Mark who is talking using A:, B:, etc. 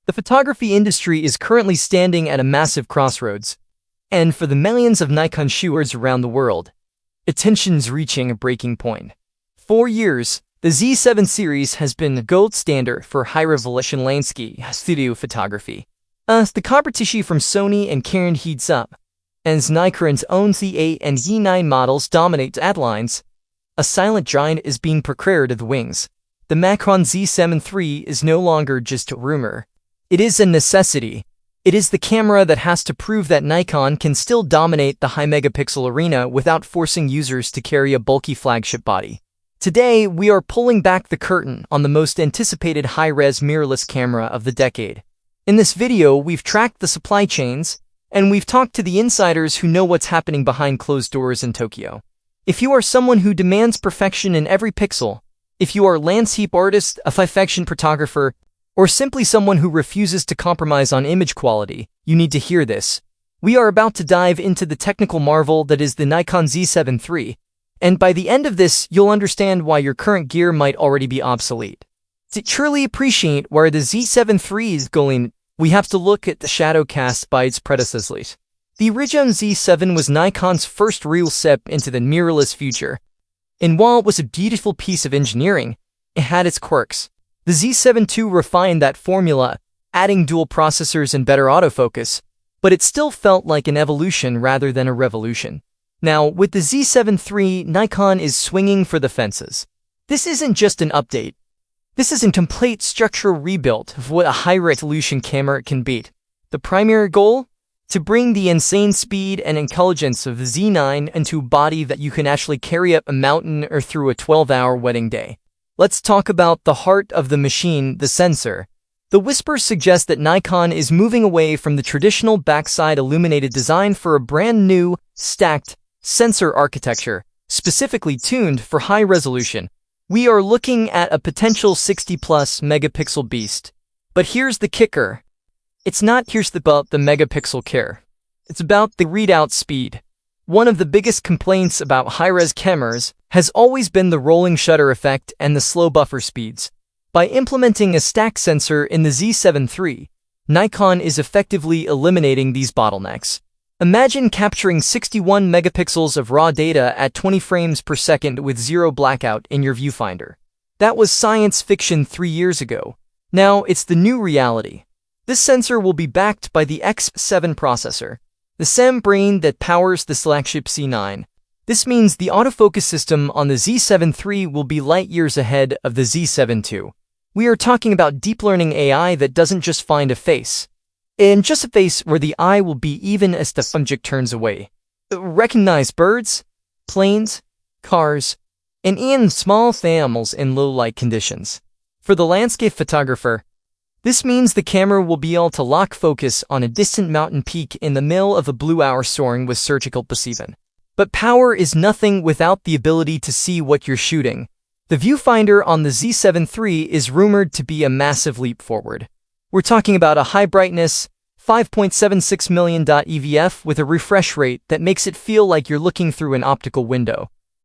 A: The photography industry is currently standing at a massive crossroads, and for the millions of Nikon shooters around the world, attention's reaching a breaking point. For years, the Z7 series has been the gold standard for high-resolution landscape studio photography. As the competition from Sony and Canon heats up, and as Nikon's own Z8 and Z9 models dominate ad lines, a silent giant is being procured of the wings. The Nikon Z7 III is no longer just a rumor. It is a necessity. It is the camera that has to prove that Nikon can still dominate the high-megapixel arena without forcing users to carry a bulky flagship body. Today, we are pulling back the curtain on the most anticipated high-res mirrorless camera of the decade. In this video, we've tracked the supply chains, and we've talked to the insiders who know what's happening behind closed doors in Tokyo. If you are someone who demands perfection in every pixel, if you are a landscape artist, a perfection photographer, or simply someone who refuses to compromise on image quality, you need to hear this. We are about to dive into the technical marvel that is the Nikon Z7 III, and by the end of this, you'll understand why your current gear might already be obsolete. To truly appreciate where the Z7 III is going, we have to look at the shadow cast by its predecessors. The original Z7 was Nikon's first real step into the mirrorless future, and while it was a beautiful piece of engineering, it had its quirks. The Z7 II refined that formula, adding dual processors and better autofocus, but it still felt like an evolution rather than a revolution. Now, with the Z7 III, Nikon is swinging for the fences. This isn't just an update. This is a complete structural rebuild of what a high-resolution camera can beat. The primary goal? To bring the insane speed and intelligence of the Z9 into a body that you can actually carry up a mountain or through a 12-hour wedding day. Let's talk about the heart of the machine, the sensor. The whispers suggest that Nikon is moving away from the traditional backside illuminated design for a brand new, stacked sensor architecture, specifically tuned for high resolution. We are looking at a potential 60-plus megapixel beast. But here's the kicker. It's not about the megapixel care. It's about the readout speed. One of the biggest complaints about high-res cameras has always been the rolling shutter effect and the slow buffer speeds. By implementing a stacked sensor in the Z7 III, Nikon is effectively eliminating these bottlenecks. Imagine capturing 61 megapixels of raw data at 20 frames per second with zero blackout in your viewfinder. That was science fiction 3 years ago. Now it's the new reality. This sensor will be backed by the X7 processor, the same brain that powers the flagship Z9. This means the autofocus system on the Z7 III will be light years ahead of the Z7 II. We are talking about deep learning AI that doesn't just find a face, and just a face where the eye will be even as the subject turns away. Recognize birds, planes, cars, and even small animals in low-light conditions. For the landscape photographer, this means the camera will be able to lock focus on a distant mountain peak in the middle of a blue hour soaring with surgical precision. But power is nothing without the ability to see what you're shooting. The viewfinder on the Z7 III is rumored to be a massive leap forward. We're talking about a high brightness, 5.76 million EVF with a refresh rate that makes it feel like you're looking through an optical window.